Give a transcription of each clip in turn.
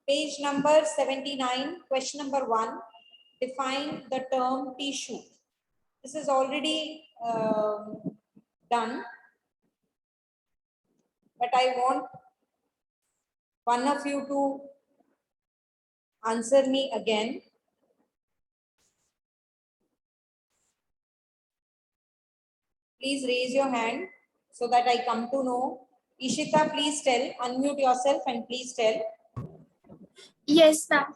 Page number 79, question number 1. Define the term tissue. This is already done, but I want one of you to answer me again. Please raise your hand so that I come to know. Ishita, please tell. Unmute yourself and please tell. Yes, ma'am.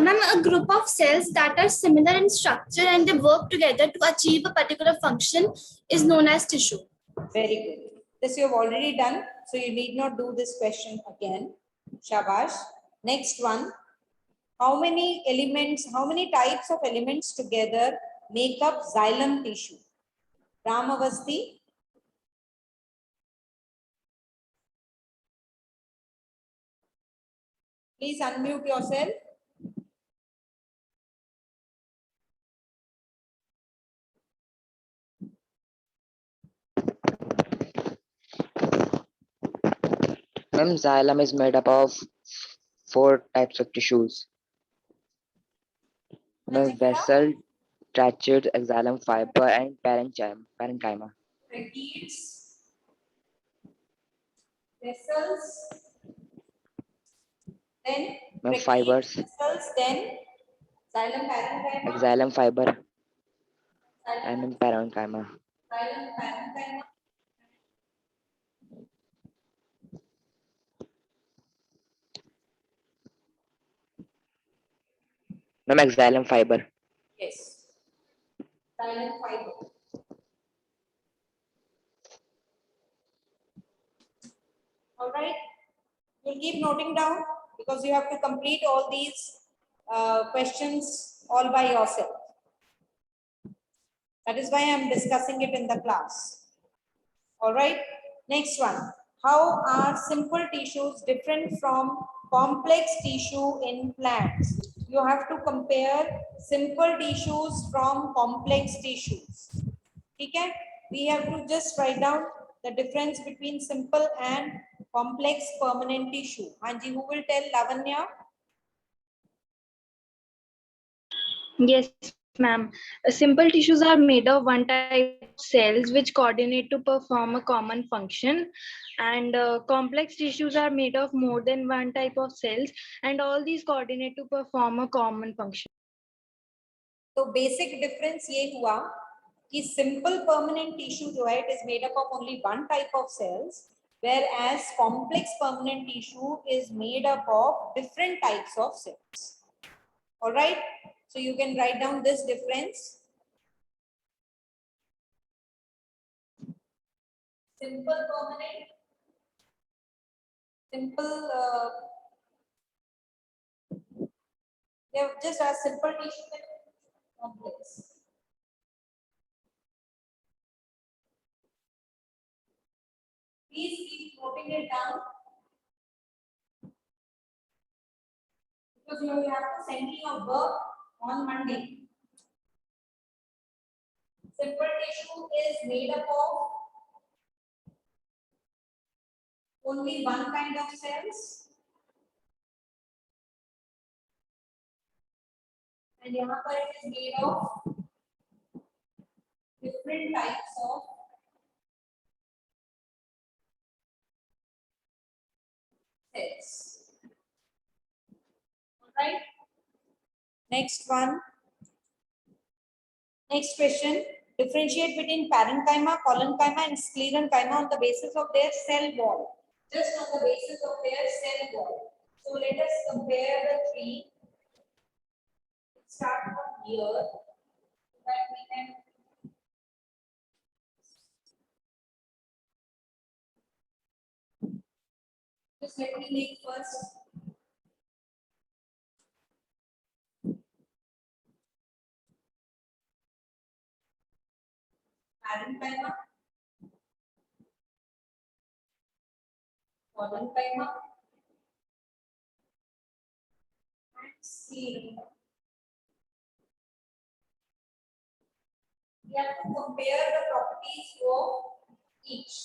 Ma'am, a group of cells that are similar in structure and they work together to achieve a particular function is known as tissue. Very good. This you have already done, so you need not do this question again. Shabash. Next one. How many elements, how many types of elements together make up xylem tissue? Ramavasti. Please unmute yourself. Ma'am, xylem is made up of 4 types of tissues. Ma'am, vessel, tracheids, xylem fiber, and parenchyma. Tracheids, vessels, then Ma'am, fibers, vessels, then xylem parenchyma, xylem fiber, xylem and parenchyma. parenchyma. Ma'am, xylem fiber. Yes, xylem fiber. All right, you'll keep noting down because you have to complete all these questions all by yourself. That is why I'm discussing it in the class. All right, next one. How are simple tissues different from complex tissue in plants? You have to compare simple tissues from complex tissues. Okay, we have to just write down the difference between simple and complex permanent tissue. Anji, who will tell? Lavanya? Yes, ma'am. Simple tissues are made of one type of cells which coordinate to perform a common function, and complex tissues are made of more than one type of cells, and all these coordinate to perform a common function. तो basic difference ये हुआ कि simple permanent tissue जो है it is made up of only one type of cells whereas complex permanent tissue is made up of different types of cells. All right, so you can write down this difference. Simple permanent, simple they have just a simple tissue and complex. Please keep noting it down because you will have to send me your work on Monday. Simple tissue is made up of only one kind of cells, and यहाँ पर it is made of different types of cells. All right. Next one. Next question. Differentiate between parenchyma, collenchyma, and sclerenchyma on the basis of their cell wall. Just on the basis of their cell wall. So let us compare the three. Start from here so that we can just let me make first parenchyma, collenchyma, and sclerenchyma. We have to compare the properties of each.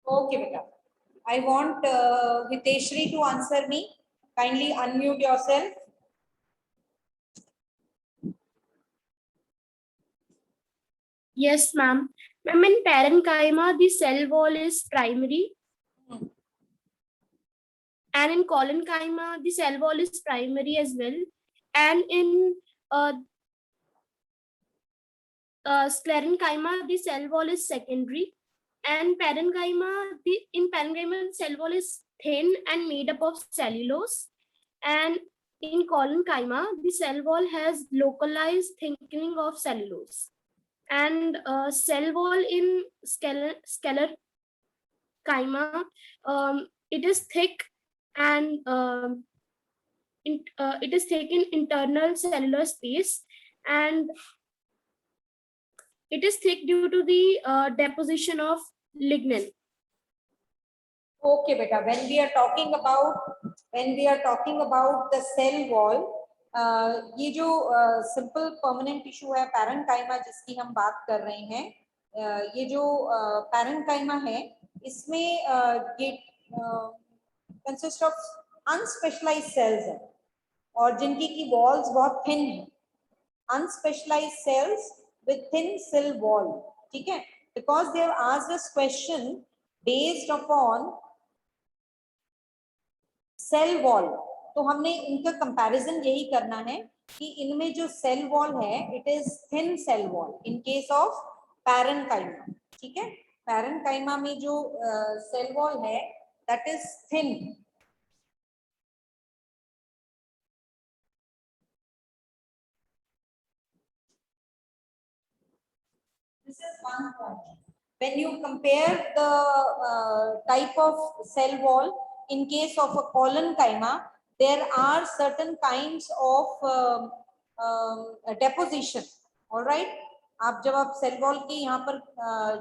Okay, beta. I want Hiteshri to answer me. Kindly unmute yourself. Yes, ma'am. Ma'am, in parenchyma, the cell wall is primary. Hmm. And in collenchyma, the cell wall is primary as well. And in sclerenchyma, the cell wall is secondary. And parenchyma, in parenchyma, the cell wall is thin and made up of cellulose. And in collenchyma, the cell wall has localized thickening of cellulose. And cell wall in sclerenchyma, it is thick and it is thick in internal cellular space, and it is thick due to the deposition of lignin. Okay, beta. When we are talking about the cell wall, ये जो simple permanent tissue है parenchyma जिसकी हम बात कर रहे हैं, ये जो पैरेन्काइमा है इसमें ये कंसिस्ट ऑफ अनस्पेशलाइज्ड सेल्स है और जिनकी की वॉल्स बहुत थिन है. Unspecialized cells with thin cell wall. ठीक है, because they have asked this question based upon cell wall, तो हमने इनका कंपैरिजन यही करना है कि इनमें जो सेल वॉल है it is thin cell wall in case of parenchyma. ठीक है, पैरेन्काइमा में जो सेल वॉल है that is thin. This is one point. When you compare the type of cell wall in case of a collenchyma, there are certain kinds of deposition. All right. आप जब आप cell wall की यहाँ पर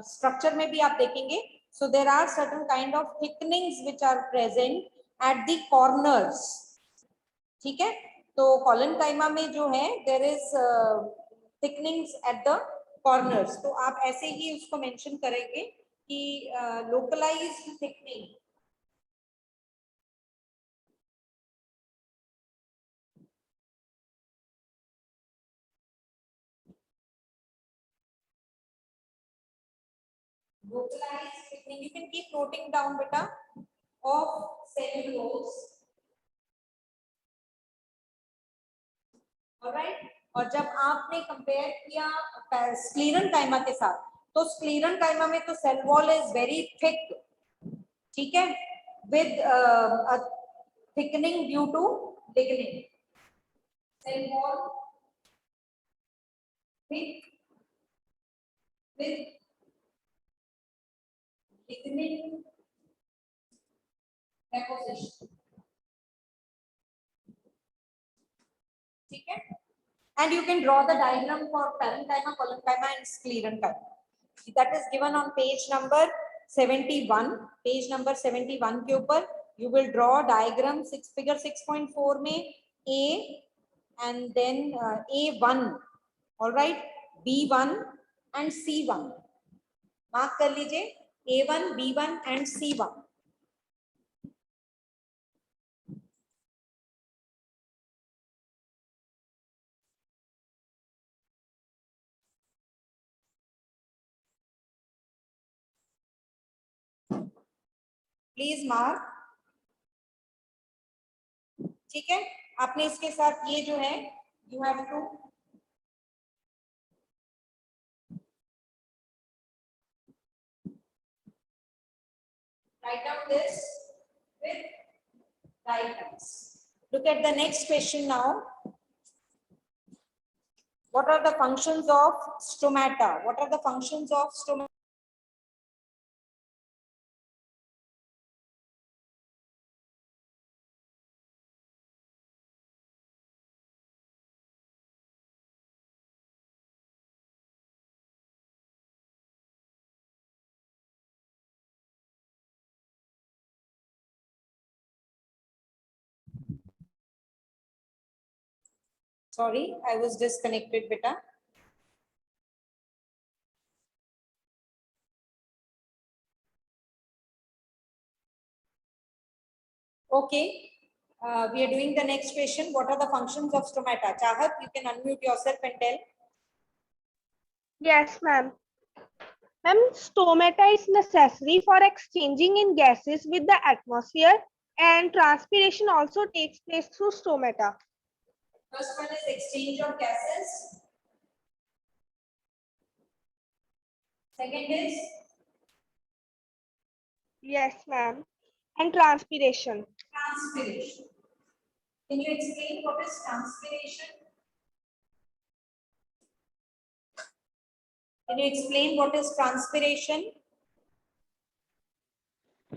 structure में भी आप देखेंगे, so there are certain kind of thickenings which are present at the corners. ठीक है, तो collenchyma में जो है there is thickenings at the corners. तो आप ऐसे ही उसको मेंशन करेंगे कि localized thickening. Localized thickening, you can keep noting down beta, of cellulose. Alright, और जब आपने कंपेयर किया स्क्लेरेनकाइमा के साथ, तो स्क्लेरेनकाइमा में तो cell wall is very thick. ठीक है, with thickening due to lignin. Cell wall thick with lignin deposition. ठीक है, and you can draw the diagram for parenchyma, collenchyma and sclerenchyma. That is given on page number 71. Page number 71 के ऊपर you will draw diagram figure 6.4 में A and then A1, all right, B1 and C1. Mark कर लीजिए A1, B1 and C1. Please mark. ठीक है, आपने इसके साथ ये जो है you have to write down this with diagrams. Look at the next question now. What are the functions of stomata? What are the functions of stomata? Sorry, I was disconnected, beta. Okay. We are doing the next question. What are the functions of stomata? Chahat, you can unmute yourself and tell. Yes, ma'am. Ma'am, stomata is necessary for exchanging in gases with the atmosphere, and transpiration also takes place through stomata. First one is exchange of gases. Second is Yes, ma'am. And transpiration. transpiration. Can you explain what is transpiration? Can you explain what is transpiration?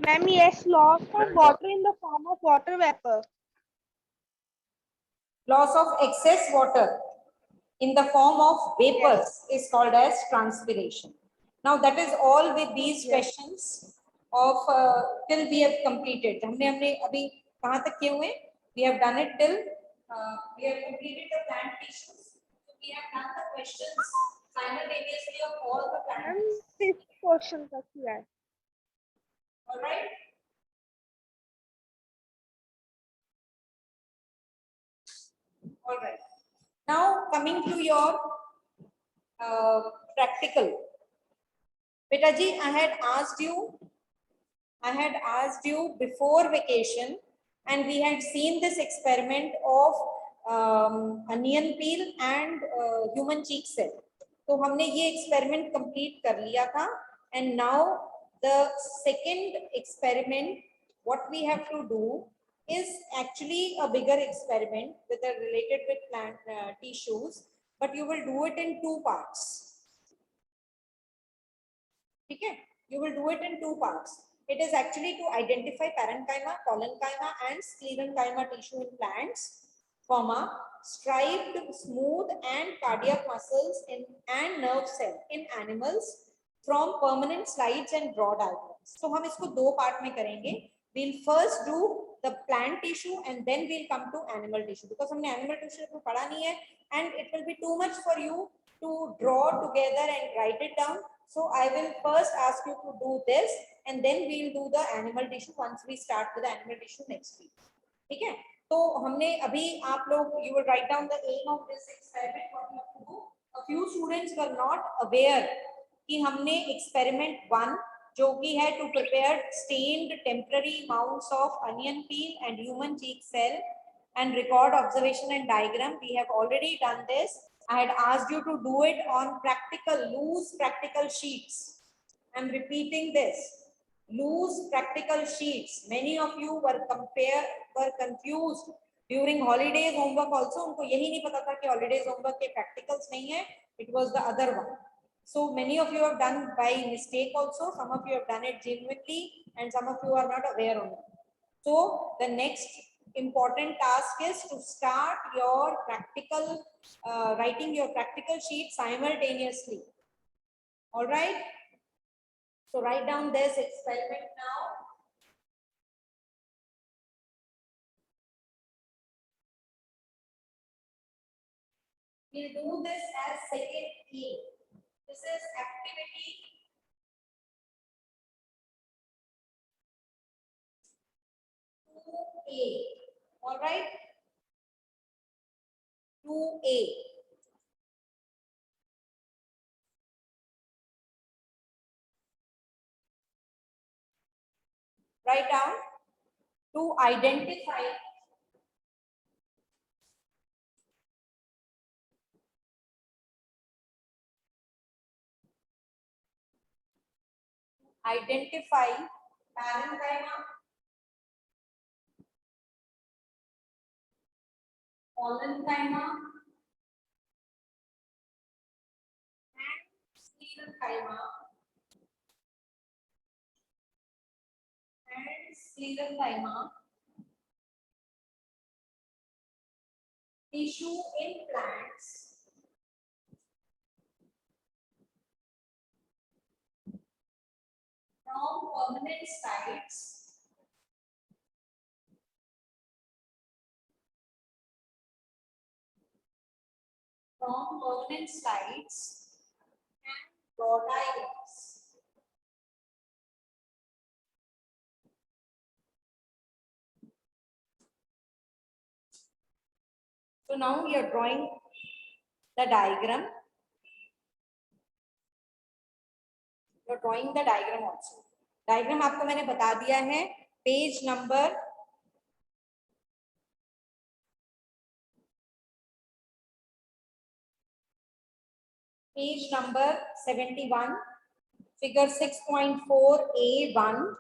Ma'am, yes, loss of water in the form of water vapor. Loss of excess water in the form of vapors is called as transpiration. Now that is all with these questions of till we have completed. हमने अभी कहाँ तक किए हुए? We have done it till we have completed the plant tissues. So we have done the questions simultaneously of all the Ma'am, plants. this question तक किया है. All right. All right. Now coming to your practical. Betaji, I had asked you before vacation, and we had seen this experiment of onion peel and human cheek cell. तो हमने ये experiment complete कर लिया था, and now the second experiment, what we have to do is actually a bigger experiment with a related with plant tissues, but you will do it in two parts. Okay, you will do it in two parts. It is actually to identify parenchyma, collenchyma, and sclerenchyma tissue in plants, comma, striped, smooth, and cardiac muscles in and nerve cell in animals from permanent slides and draw diagrams. So हम इसको दो part में करेंगे. We'll first do the plant tissue and then we'll come to animal tissue because हमने animal tissue को पढ़ा नहीं है and it will be too much for you to draw together and write it down. So I will first ask you to do this and then we'll do the animal tissue once we start with the animal tissue next week. ठीक है? तो हमने अभी आप लोग you will write down the aim of this experiment. What you have to do. A few students were not aware कि हमने experiment 1 जो कि है to prepare stained temporary mounds of onion peel and human cheek cell and record observation and diagram. We have already done this. I had asked you to do it on practical, loose practical sheets. I'm repeating this. Loose practical sheets. Many of you were confused during holidays homework also. उनको यही नहीं पता था कि holidays homework के practicals नहीं है. It was the other one. So many of you have done by mistake also. Some of you have done it genuinely, and some of you are not aware of it. So the next important task is to start your practical writing your practical sheet simultaneously. All right, so write down this experiment now. We'll do this as second E. This is activity 2A. All right, 2A. Write down to identify parenchyma, collenchyma, and sclerenchyma. Tissue in plants from permanent sites and draw diagrams. So now we are drawing the diagram. You are drawing the diagram also. Diagram आपको मैंने बता दिया है. Page number 71, figure 6.4a1,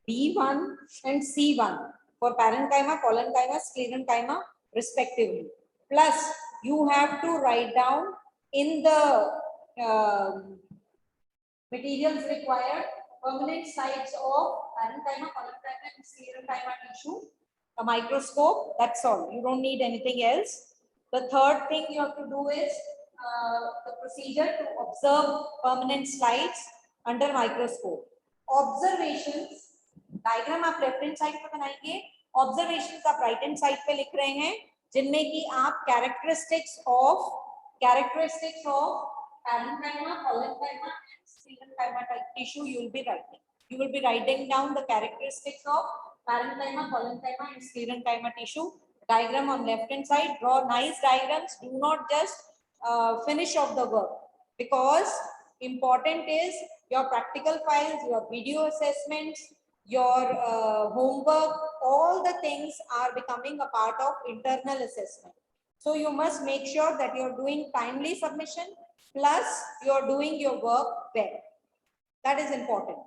b1 and c1 for parenchyma, collenchyma, sclerenchyma respectively. Plus you have to write down in the materials required permanent sites of parenchyma, collenchyma and sclerenchyma tissue, a microscope, that's all. You don't need anything else. The third thing you have to do is the procedure to observe permanent slides under microscope. Observations, diagram आप left hand side पे बनाएंगे, observations आप right hand side पे लिख रहे हैं, जिनमें कि आप characteristics of parenchyma, collenchyma and sclerenchyma tissue you will be writing. You will be writing down the characteristics of parenchyma, collenchyma and sclerenchyma tissue. Diagram on left hand side. Draw nice diagrams. Do not just finish off the work, because important is your practical files, your video assessments, your homework, all the things are becoming a part of internal assessment. So you must make sure that you're doing timely submission, plus you're doing your work well. That is important.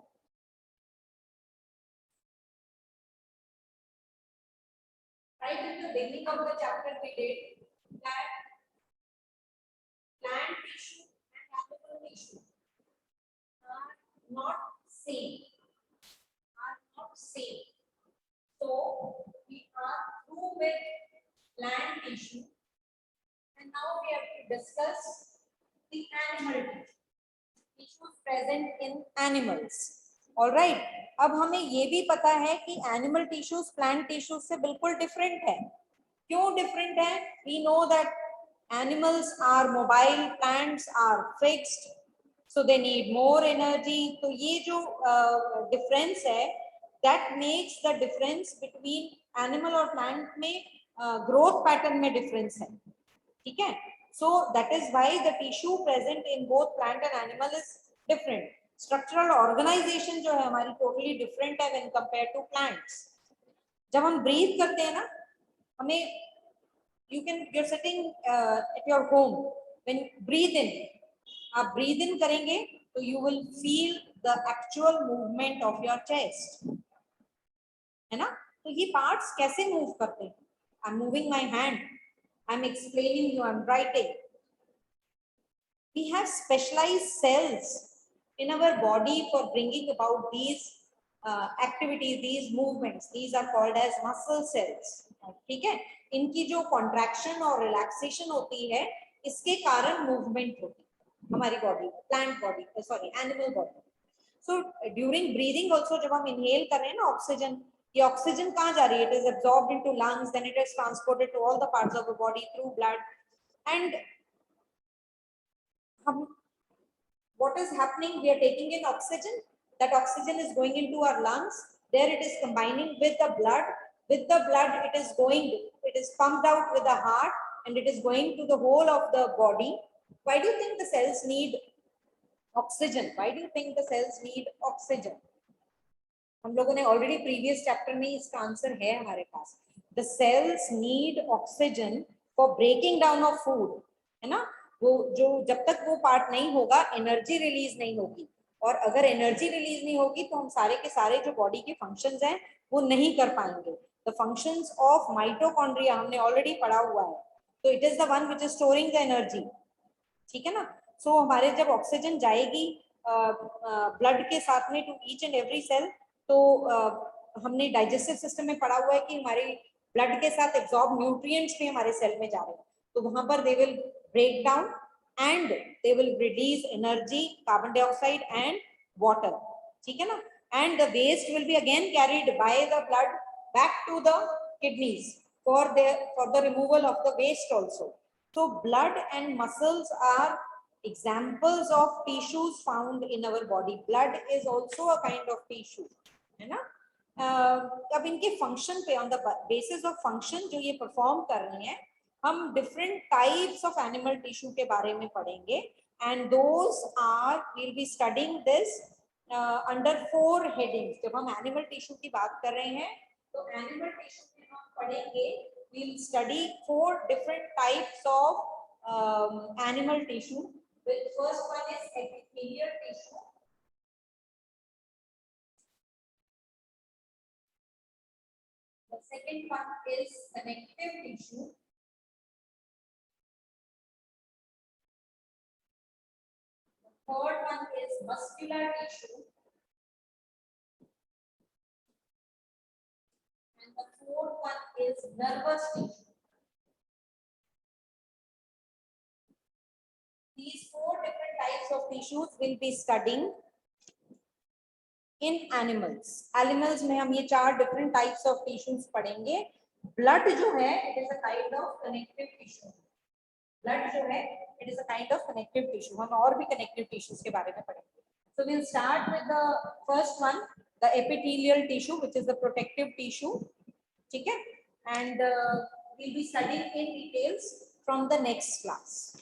Right in the beginning of the chapter we did that plant tissue and animal tissue are not same. So we are through with plant tissue, and now we have to discuss the animal tissues present in animals. All right. अब हमें ये भी पता है कि animal tissues plant tissues से बिल्कुल different है. क्यों different है? We know that animals are mobile, plants are fixed, so they need more energy. तो ये जो difference है, that makes the difference between animal और plant में growth pattern में difference है. ठीक है? So that is why the tissue present in both plant and animal is different. Structural organization जो है हमारी totally different है when compared to plants. जब हम breathe करते हैं ना, हमें you're sitting at your home, when breathe in, आप breathe in करेंगे तो you will feel the actual movement of your chest, है ना? तो ये parts कैसे move करते हैं? I'm moving my hand, I'm explaining you, I'm writing. We have specialized cells in our body for bringing about these activities, these movements. These are called as muscle cells. ठीक है? इनकी जो contraction और relaxation होती है, इसके कारण movement होती है हमारी body, plant body, sorry, animal body. So during breathing also जब हम inhale कर रहे हैं ना oxygen, ये oxygen कहाँ जा रही है? It is absorbed into lungs, then it is transported to all the parts of the body through blood. And what is happening? We are taking in oxygen. That oxygen is going into our lungs. There it is combining with the blood. With the blood, it is pumped out with the heart, and it is going to the whole of the body. Why do you think the cells need oxygen? Why do you think the cells need oxygen? हम लोगों ने already previous chapter में इसका answer है हमारे पास. The cells need oxygen for breaking down of food, है ना? वो जो जब तक वो पार्ट नहीं होगा एनर्जी रिलीज नहीं होगी, और अगर एनर्जी रिलीज नहीं होगी तो हम सारे के सारे जो बॉडी के फंक्शंस हैं वो नहीं कर पाएंगे. द फंक्शंस ऑफ माइटोकॉन्ड्रिया हमने ऑलरेडी पढ़ा हुआ है, तो it is the one which is storing the energy. ठीक है ना? सो हमारे जब ऑक्सीजन जाएगी ब्लड के साथ में to each and every cell, तो हमने डाइजेस्टिव सिस्टम में पढ़ा हुआ है कि हमारे ब्लड के साथ एब्जॉर्ब न्यूट्रिएंट्स भी हमारे सेल में जा रहे हैं, तो वहां पर they will break down and they will release energy, carbon dioxide and water. ठीक है ना? And the waste will be again carried by the blood back to the kidneys for the removal of the waste also. So blood and muscles are examples of tissues found in our body. Blood is also a kind of tissue, है ना? अब इनके function पे, on the basis of function जो ये perform कर रही हैं, हम different types of animal tissue के बारे में पढ़ेंगे, and those are we'll be studying this under 4 headings. जब हम animal tissue की बात कर रहे हैं तो animal tissue में हम पढ़ेंगे, we'll study 4 different types of animal tissue. The first one is epithelial tissue. The second one is connective tissue. The third one is muscular tissue. And the fourth one is nervous tissue. These 4 different types of tissues will be studying in animals. Animals में हम ये 4 different types of tissues पढ़ेंगे. Blood जो है, it is a kind of connective tissue. Blood जो है, it is a kind of connective tissue. हम और भी connective tissues के बारे में पढ़ेंगे. So we'll start with the first one, the epithelial tissue, which is the protective tissue. ठीक है? And we'll be studying in details from the next class.